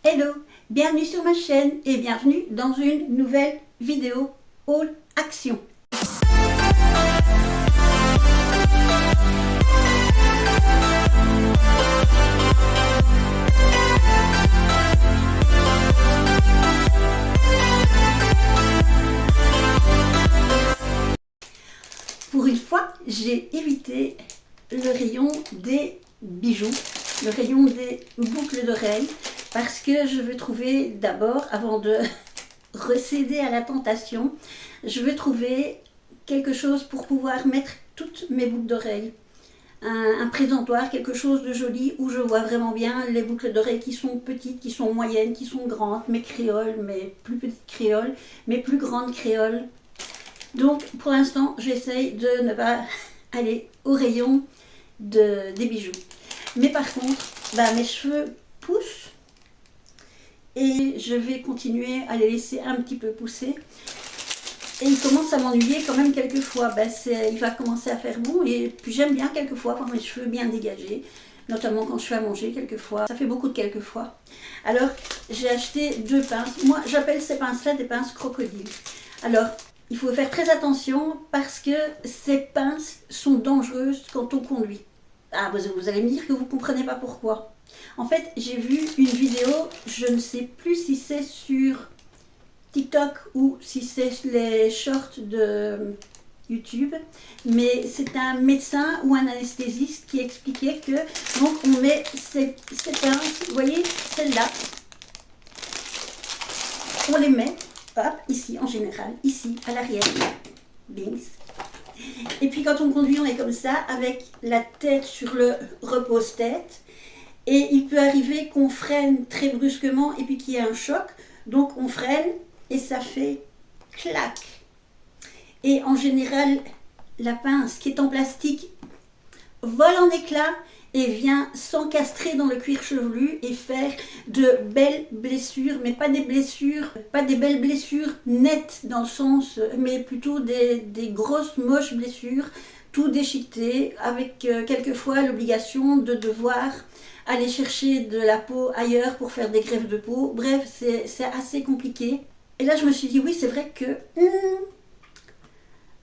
Hello, bienvenue sur ma chaîne et bienvenue dans une nouvelle vidéo Haul Action. Pour une fois, j'ai évité le rayon des bijoux, le rayon des boucles d'oreilles, parce que je veux trouver d'abord, avant de recéder à la tentation, je veux trouver quelque chose pour pouvoir mettre toutes mes boucles d'oreilles. Un présentoir, quelque chose de joli où je vois vraiment bien les boucles d'oreilles qui sont petites, qui sont moyennes, qui sont grandes, mes créoles, mes plus petites créoles, mes plus grandes créoles. Donc pour l'instant, j'essaye de ne pas aller au rayon des bijoux. Mais par contre, mes cheveux poussent et je vais continuer à les laisser un petit peu pousser. Et il commence à m'ennuyer quand même quelquefois. Il va commencer à faire beau et puis j'aime bien quelquefois avoir mes cheveux bien dégagés, notamment quand je fais à manger quelquefois. Ça fait beaucoup de quelquefois. Alors j'ai acheté deux pinces. Moi j'appelle ces pinces-là des pinces crocodiles. Alors il faut faire très attention parce que ces pinces sont dangereuses quand on conduit. Ah, vous allez me dire que vous ne comprenez pas pourquoi. En fait, j'ai vu une vidéo, je ne sais plus si c'est sur TikTok ou si c'est les shorts de YouTube, mais c'est un médecin ou un anesthésiste qui expliquait que donc on met ces pinces, vous voyez, celles-là, on les met, hop, ici en général, ici à l'arrière, bings. Et puis quand on conduit, on est comme ça, avec la tête sur le repose-tête. Et il peut arriver qu'on freine très brusquement et puis qu'il y ait un choc. Donc on freine et ça fait clac. Et en général, la pince qui est en plastique vole en éclats et vient s'encastrer dans le cuir chevelu et faire de belles blessures, mais pas des blessures, pas des belles blessures nettes dans le sens, mais plutôt des grosses moches blessures, tout déchiqueté, avec quelquefois l'obligation de devoir aller chercher de la peau ailleurs pour faire des greffes de peau. Bref, c'est assez compliqué. Et là, je me suis dit, oui, c'est vrai que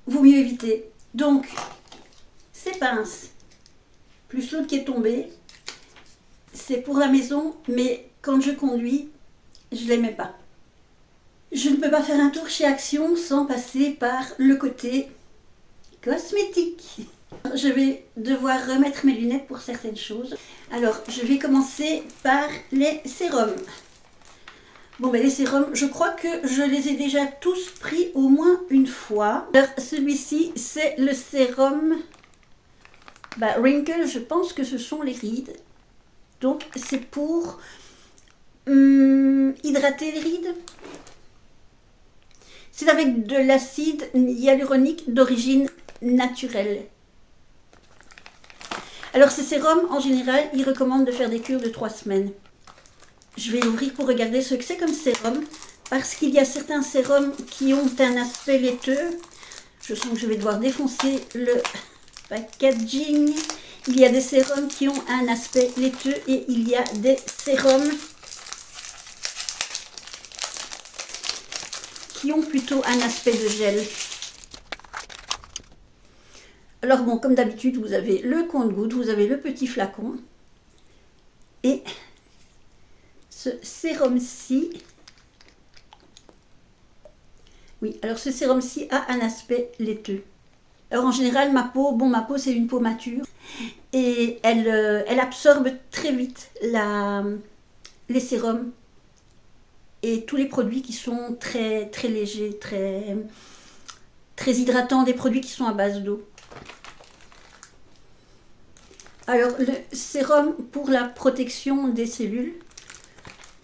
vaut mieux éviter. Donc, ces pinces, plus l'autre qui est tombée, c'est pour la maison, mais quand je conduis, je ne les mets pas. Je ne peux pas faire un tour chez Action sans passer par le côté cosmétique. Je vais devoir remettre mes lunettes pour certaines choses. Alors, je vais commencer par les sérums. Bon, les sérums, je crois que je les ai déjà tous pris au moins une fois. Alors, celui-ci, c'est le sérum Wrinkle, je pense que ce sont les rides. Donc, c'est pour hydrater les rides. C'est avec de l'acide hyaluronique d'origine naturelle. Alors, ces sérums, en général, ils recommandent de faire des cures de 3 semaines. Je vais ouvrir pour regarder ce que c'est comme sérum, parce qu'il y a certains sérums qui ont un aspect laiteux. Je sens que je vais devoir défoncer le packaging. Il y a des sérums qui ont un aspect laiteux et il y a des sérums qui ont plutôt un aspect de gel. Alors bon, comme d'habitude, vous avez le compte-gouttes, vous avez le petit flacon. Et ce sérum-ci, oui, alors ce sérum-ci a un aspect laiteux. Alors en général, ma peau c'est une peau mature et elle absorbe très vite les sérums et tous les produits qui sont très, très légers, très, très hydratants, des produits qui sont à base d'eau. Alors le sérum pour la protection des cellules,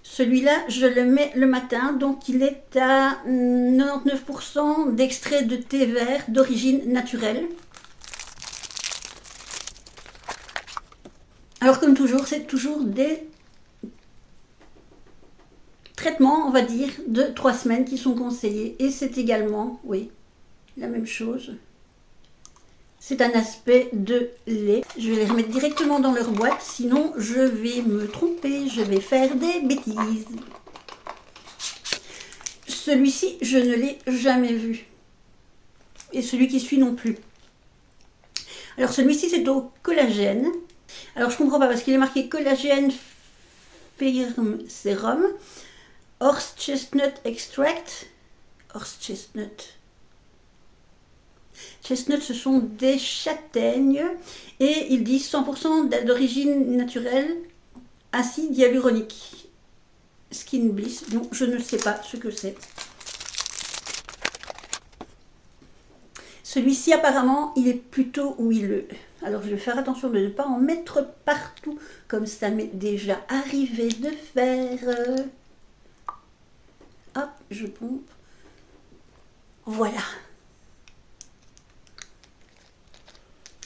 celui-là je le mets le matin, donc il est à 99% d'extrait de thé vert d'origine naturelle. Alors comme toujours, c'est toujours des traitements, on va dire, de 3 semaines qui sont conseillés. Et c'est également, oui, la même chose. C'est un aspect de lait. Je vais les remettre directement dans leur boîte, sinon je vais me tromper, je vais faire des bêtises. Celui-ci, je ne l'ai jamais vu. Et celui qui suit non plus. Alors celui-ci, c'est au collagène. Alors je comprends pas parce qu'il est marqué collagène firm sérum, horse chestnut extract. Horse chestnut. Chestnut, ce sont des châtaignes et ils disent 100% d'origine naturelle, acide hyaluronique. Skin Bliss, donc je ne sais pas ce que c'est. Celui-ci apparemment il est plutôt huileux. Alors je vais faire attention de ne pas en mettre partout comme ça m'est déjà arrivé de faire. Hop, je pompe. Voilà.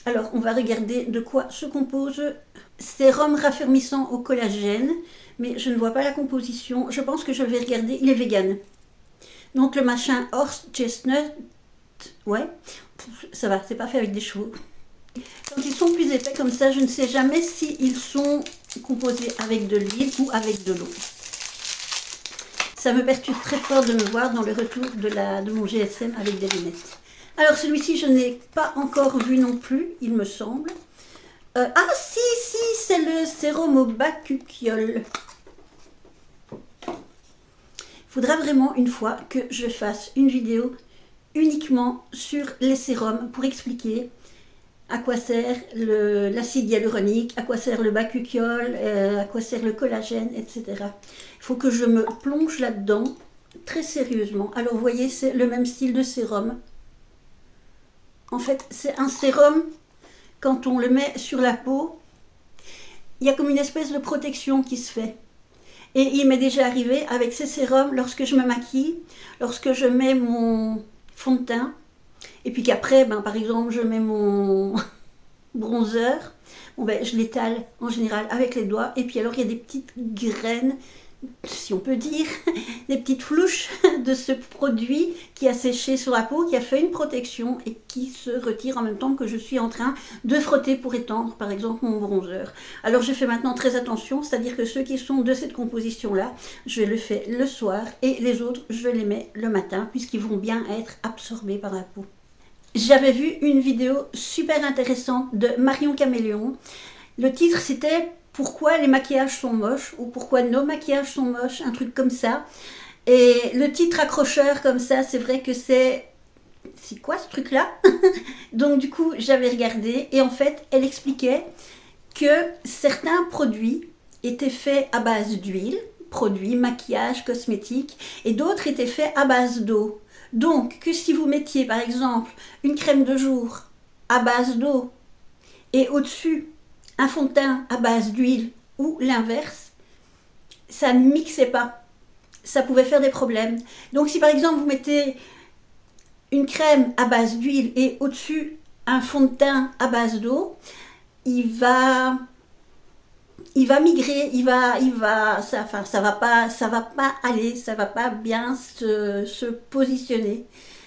Alors on va regarder de quoi se compose. Sérum raffermissant au collagène, mais je ne vois pas la composition. Je pense que je vais regarder. Il est vegan. Donc le machin horse chestnut, ouais, ça va, c'est pas fait avec des chevaux. Quand ils sont plus épais comme ça, je ne sais jamais s'ils sont composés avec de l'huile ou avec de l'eau. Ça me perturbe très fort de me voir dans le retour de mon GSM avec des lunettes. Alors celui-ci, je n'ai pas encore vu non plus, il me semble. Ah si, c'est le sérum au bakuchiol. Il faudra vraiment une fois que je fasse une vidéo uniquement sur les sérums pour expliquer à quoi sert l'acide hyaluronique, à quoi sert le bakuchiol, à quoi sert le collagène, etc. Il faut que je me plonge là-dedans très sérieusement. Alors vous voyez, c'est le même style de sérum. En fait, c'est un sérum, quand on le met sur la peau, il y a comme une espèce de protection qui se fait. Et il m'est déjà arrivé avec ces sérums, lorsque je me maquille, lorsque je mets mon fond de teint, et puis qu'après, par exemple, je mets mon bronzer, je l'étale en général avec les doigts, et puis alors il y a des petites graines, si on peut dire, des petites flouches de ce produit qui a séché sur la peau, qui a fait une protection et qui se retire en même temps que je suis en train de frotter pour étendre par exemple mon bronzer. Alors je fais maintenant très attention, c'est-à-dire que ceux qui sont de cette composition-là, je le fais le soir et les autres, je les mets le matin puisqu'ils vont bien être absorbés par la peau. J'avais vu une vidéo super intéressante de Marion Caméléon. Le titre c'était « Pourquoi les maquillages sont moches » ou « Pourquoi nos maquillages sont moches », un truc comme ça. Et le titre accrocheur comme ça, c'est vrai que c'est quoi ce truc-là? Donc du coup, j'avais regardé et en fait, elle expliquait que certains produits étaient faits à base d'huile, produits, maquillage, cosmétiques, et d'autres étaient faits à base d'eau. Donc, que si vous mettiez par exemple une crème de jour à base d'eau et au-dessus un fond de teint à base d'huile ou l'inverse, ça ne mixait pas. Ça pouvait faire des problèmes. Donc si par exemple vous mettez une crème à base d'huile et au-dessus un fond de teint à base d'eau, il va migrer, ça va pas aller, ça va pas bien se positionner.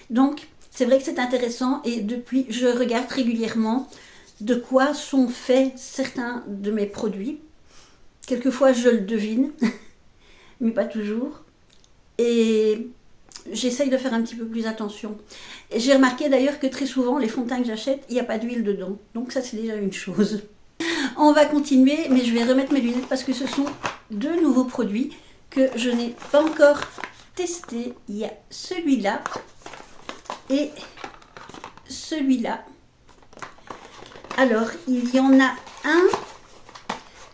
Donc c'est vrai que c'est intéressant et depuis je regarde régulièrement de quoi sont faits certains de mes produits. Quelquefois je le devine, mais pas toujours. Et j'essaye de faire un petit peu plus attention. J'ai remarqué d'ailleurs que très souvent les fonds de teint que j'achète, il n'y a pas d'huile dedans. Donc ça c'est déjà une chose. On va continuer, mais je vais remettre mes lunettes parce que ce sont deux nouveaux produits que je n'ai pas encore testés. Il y a celui-là et celui-là. Alors, il y en a un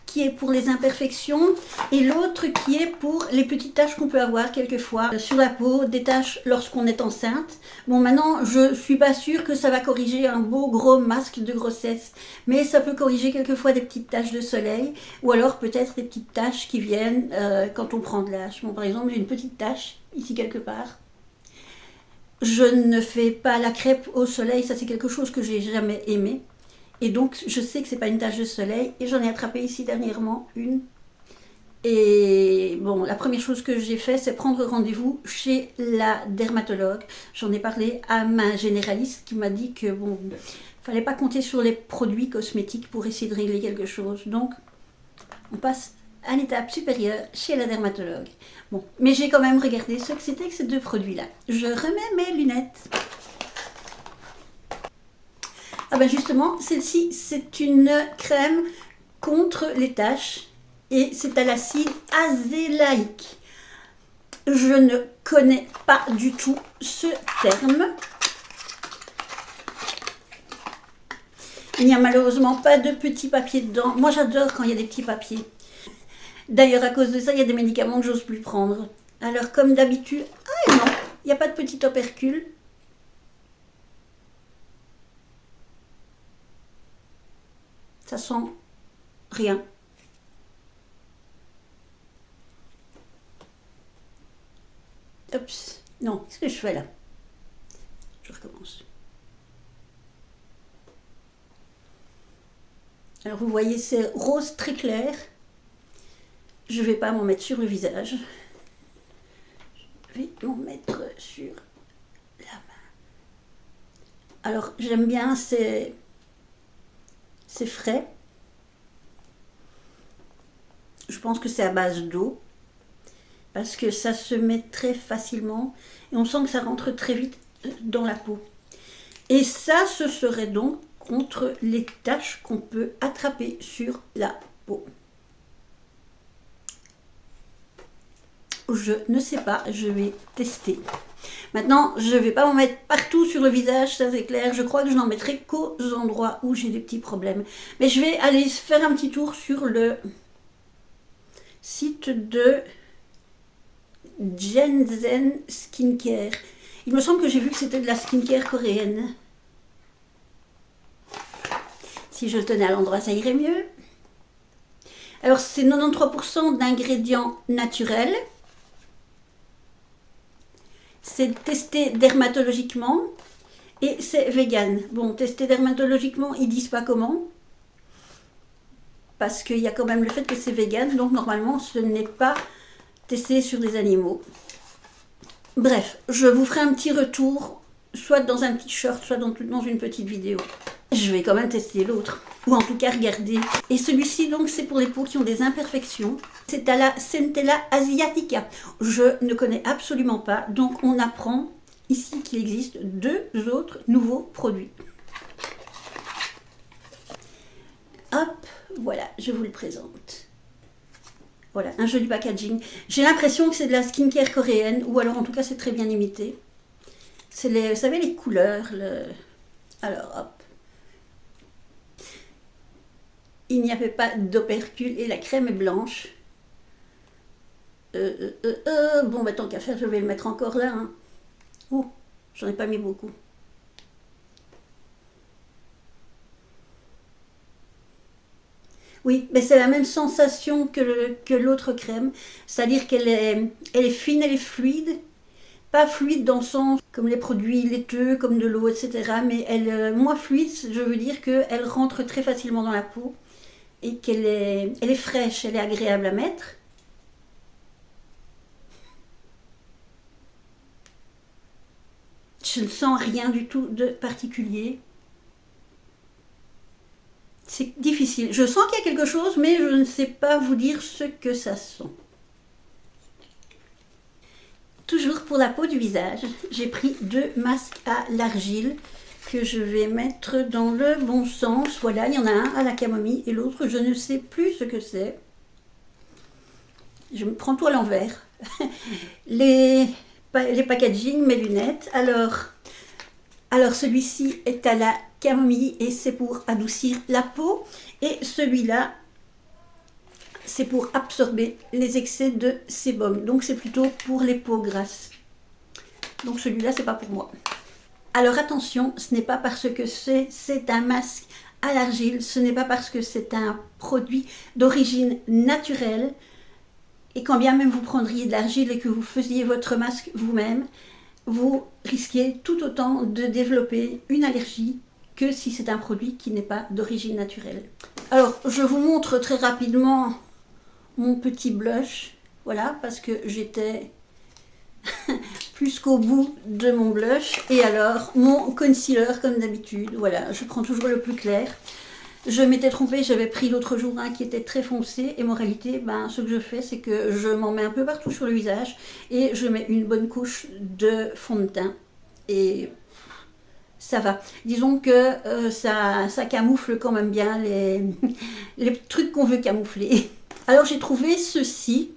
qui est pour les imperfections et l'autre qui est pour les petites taches qu'on peut avoir quelquefois sur la peau, des taches lorsqu'on est enceinte. Bon, maintenant, je suis pas sûre que ça va corriger un beau gros masque de grossesse, mais ça peut corriger quelquefois des petites taches de soleil ou alors peut-être des petites taches qui viennent quand on prend de l'âge. Bon, par exemple, j'ai une petite tache ici quelque part. Je ne fais pas la crêpe au soleil, ça c'est quelque chose que j'ai jamais aimé. Et donc, je sais que c'est pas une tache de soleil. Et j'en ai attrapé ici dernièrement une. Et bon, la première chose que j'ai fait, c'est prendre rendez-vous chez la dermatologue. J'en ai parlé à ma généraliste qui m'a dit que bon, fallait pas compter sur les produits cosmétiques pour essayer de régler quelque chose. Donc, on passe à l'étape supérieure chez la dermatologue. Bon, mais j'ai quand même regardé ce que c'était que ces deux produits-là. Je remets mes lunettes. Ah ben justement, celle-ci, c'est une crème contre les taches et c'est à l'acide azélaïque. Je ne connais pas du tout ce terme. Il n'y a malheureusement pas de petits papiers dedans. Moi, j'adore quand il y a des petits papiers. D'ailleurs, à cause de ça, il y a des médicaments que j'ose plus prendre. Alors, comme d'habitude... Ah non, il n'y a pas de petit opercule. Ça sent rien. Oups. Non, qu'est-ce que je fais là? Je recommence. Alors vous voyez, c'est rose très clair. Je ne vais pas m'en mettre sur le visage. Je vais m'en mettre sur la main. Alors j'aime bien, c'est frais. Je pense que c'est à base d'eau. Parce que ça se met très facilement. Et on sent que ça rentre très vite dans la peau. Et ça, ce serait donc contre les taches qu'on peut attraper sur la peau. Je ne sais pas, je vais tester. Maintenant, je ne vais pas m'en mettre partout sur le visage, ça c'est clair. Je crois que je n'en mettrai qu'aux endroits où j'ai des petits problèmes. Mais je vais aller faire un petit tour sur le site de Jensen Skincare. Il me semble que j'ai vu que c'était de la skincare coréenne. Si je le tenais à l'endroit, ça irait mieux. Alors, c'est 93% d'ingrédients naturels. C'est testé dermatologiquement et c'est vegan. Bon, testé dermatologiquement, ils disent pas comment. Parce qu'il y a quand même le fait que c'est vegan, donc normalement, ce n'est pas testé sur des animaux. Bref, je vous ferai un petit retour, soit dans un petit short, soit dans une petite vidéo. Je vais quand même tester l'autre, ou en tout cas regarder. Et celui-ci, donc, c'est pour les peaux qui ont des imperfections. C'est à la Centella asiatica. Je ne connais absolument pas, donc on apprend ici qu'il existe deux autres nouveaux produits. Hop, voilà, je vous le présente. Voilà, un joli packaging. J'ai l'impression que c'est de la skincare coréenne, ou alors en tout cas c'est très bien imité. C'est les, vous savez, les couleurs. Alors, hop. Il n'y avait pas d'opercule et la crème est blanche. Bon, bah tant qu'à faire, je vais le mettre encore là. Hein. Oh, j'en ai pas mis beaucoup. Oui, mais c'est la même sensation que l'autre crème. C'est-à-dire qu'elle est fine, elle est fluide. Pas fluide dans le sens comme les produits laiteux, comme de l'eau, etc. Mais elle moins fluide, je veux dire qu'elle rentre très facilement dans la peau. Et qu'elle est fraîche, elle est agréable à mettre. Je ne sens rien du tout de particulier. C'est difficile. Je sens qu'il y a quelque chose, mais je ne sais pas vous dire ce que ça sent. Toujours pour la peau du visage, j'ai pris deux masques à l'argile que je vais mettre dans le bon sens. Voilà, il y en a un à la camomille et l'autre, je ne sais plus ce que c'est. Je me prends tout à l'envers. Les packaging, mes lunettes. Alors celui-ci est à la camomille et c'est pour adoucir la peau. Et celui-là, c'est pour absorber les excès de sébum. Donc c'est plutôt pour les peaux grasses. Donc celui-là, c'est pas pour moi. Alors attention, ce n'est pas parce que c'est un masque à l'argile, ce n'est pas parce que c'est un produit d'origine naturelle. Et quand bien même vous prendriez de l'argile et que vous faisiez votre masque vous-même, vous risquez tout autant de développer une allergie que si c'est un produit qui n'est pas d'origine naturelle. Alors, je vous montre très rapidement mon petit blush. Voilà, parce que j'étais jusqu'au bout de mon blush. Et alors, mon concealer, comme d'habitude, voilà, je prends toujours le plus clair. Je m'étais trompée, j'avais pris l'autre jour un qui était très foncé. Et en réalité, ben, ce que je fais, c'est que je m'en mets un peu partout sur le visage. Et je mets une bonne couche de fond de teint. Et ça va. Disons que ça camoufle quand même bien les trucs qu'on veut camoufler. Alors j'ai trouvé ceci.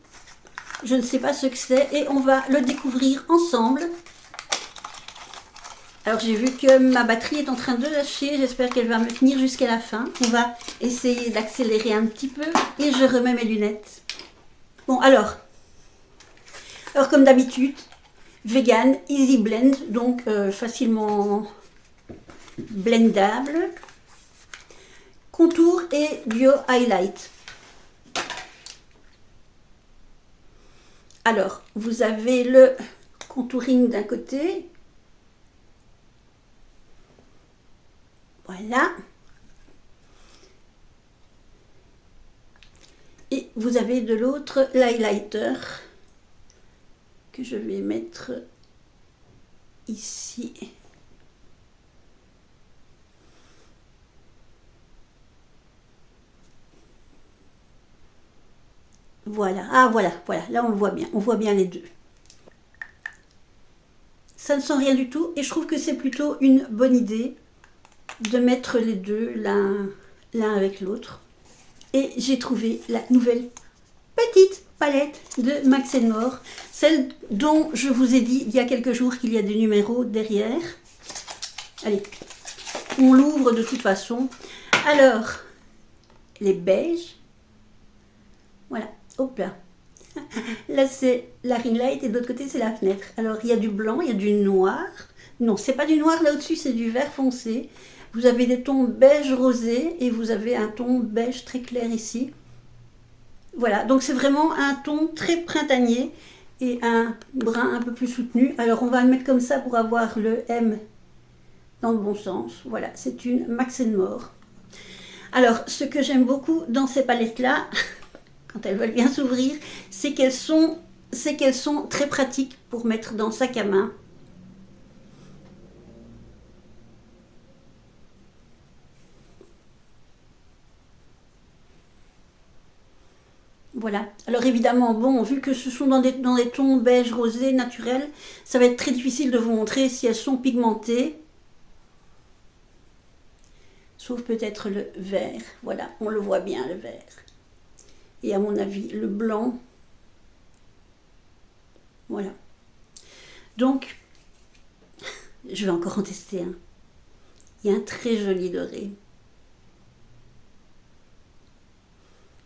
Je ne sais pas ce que c'est et on va le découvrir ensemble. Alors j'ai vu que ma batterie est en train de lâcher. J'espère qu'elle va me tenir jusqu'à la fin. On va essayer d'accélérer un petit peu et je remets mes lunettes. Bon alors comme d'habitude, vegan, easy blend, donc facilement blendable. Contour et duo highlight. Alors, vous avez le contouring d'un côté. Voilà. Et vous avez de l'autre l'highlighter que je vais mettre ici. Voilà, ah voilà, là on le voit bien les deux. Ça ne sent rien du tout et je trouve que c'est plutôt une bonne idée de mettre les deux l'un avec l'autre. Et j'ai trouvé la nouvelle petite palette de Max & More, celle dont je vous ai dit il y a quelques jours qu'il y a des numéros derrière. Allez, on l'ouvre de toute façon. Alors, les beiges, voilà. Hop là. Là c'est la ring light et de l'autre côté c'est la fenêtre. Alors il y a du blanc, il y a du noir. Non, c'est pas du noir là au-dessus, c'est du vert foncé. Vous avez des tons beige rosé et vous avez un ton beige très clair ici. Voilà, donc c'est vraiment un ton très printanier et un brun un peu plus soutenu. Alors on va le mettre comme ça pour avoir le M dans le bon sens. Voilà, c'est une Max & More. Alors ce que j'aime beaucoup dans ces palettes là, quand elles veulent bien s'ouvrir, c'est qu'elles sont très pratiques pour mettre dans sac à main. Voilà. Alors évidemment, bon, vu que ce sont dans des tons beige rosé naturels, ça va être très difficile de vous montrer si elles sont pigmentées. Sauf peut-être le vert. Voilà, on le voit bien le vert. Et à mon avis, le blanc. Voilà. Donc, je vais encore en tester un. Il y a un très joli doré.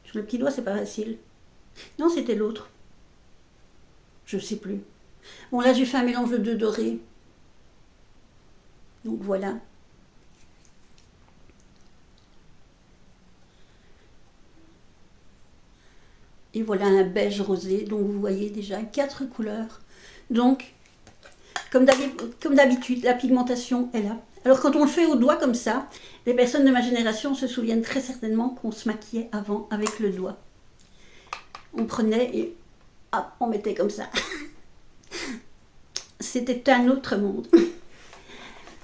Sur le petit doigt, c'est pas facile. Non, c'était l'autre. Je sais plus. Bon, là, j'ai fait un mélange de deux dorés. Donc, voilà. Et voilà un beige rosé, donc vous voyez déjà 4 couleurs. Donc, comme d'habitude, la pigmentation est là. Alors quand on le fait au doigt comme ça, les personnes de ma génération se souviennent très certainement qu'on se maquillait avant avec le doigt. On prenait et hop, on mettait comme ça. C'était un autre monde.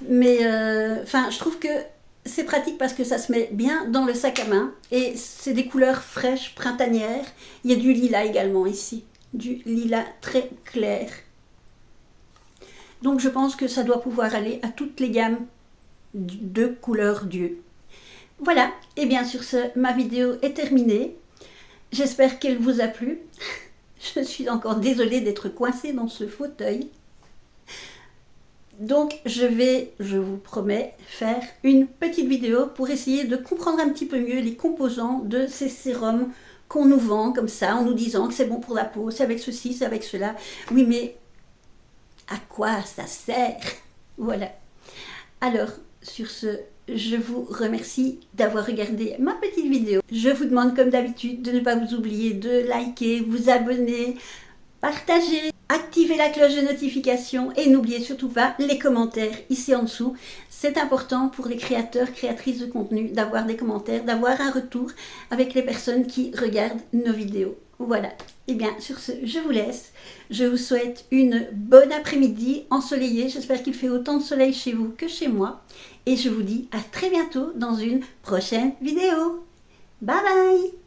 Mais enfin, je trouve que c'est pratique parce que ça se met bien dans le sac à main et c'est des couleurs fraîches, printanières. Il y a du lilas également ici, du lilas très clair. Donc je pense que ça doit pouvoir aller à toutes les gammes de couleurs d'yeux. Voilà, et bien sur ce, ma vidéo est terminée. J'espère qu'elle vous a plu. Je suis encore désolée d'être coincée dans ce fauteuil. Donc je vous promets, faire une petite vidéo pour essayer de comprendre un petit peu mieux les composants de ces sérums qu'on nous vend comme ça, en nous disant que c'est bon pour la peau, c'est avec ceci, c'est avec cela. Oui, mais à quoi ça sert? Voilà. Alors, sur ce, je vous remercie d'avoir regardé ma petite vidéo. Je vous demande comme d'habitude de ne pas vous oublier de liker, vous abonner, partager, activer la cloche de notification et n'oubliez surtout pas les commentaires ici en dessous. C'est important pour les créateurs, créatrices de contenu d'avoir des commentaires, d'avoir un retour avec les personnes qui regardent nos vidéos. Voilà. Et bien, sur ce, je vous laisse. Je vous souhaite une bonne après-midi ensoleillée. J'espère qu'il fait autant de soleil chez vous que chez moi. Et je vous dis à très bientôt dans une prochaine vidéo. Bye bye!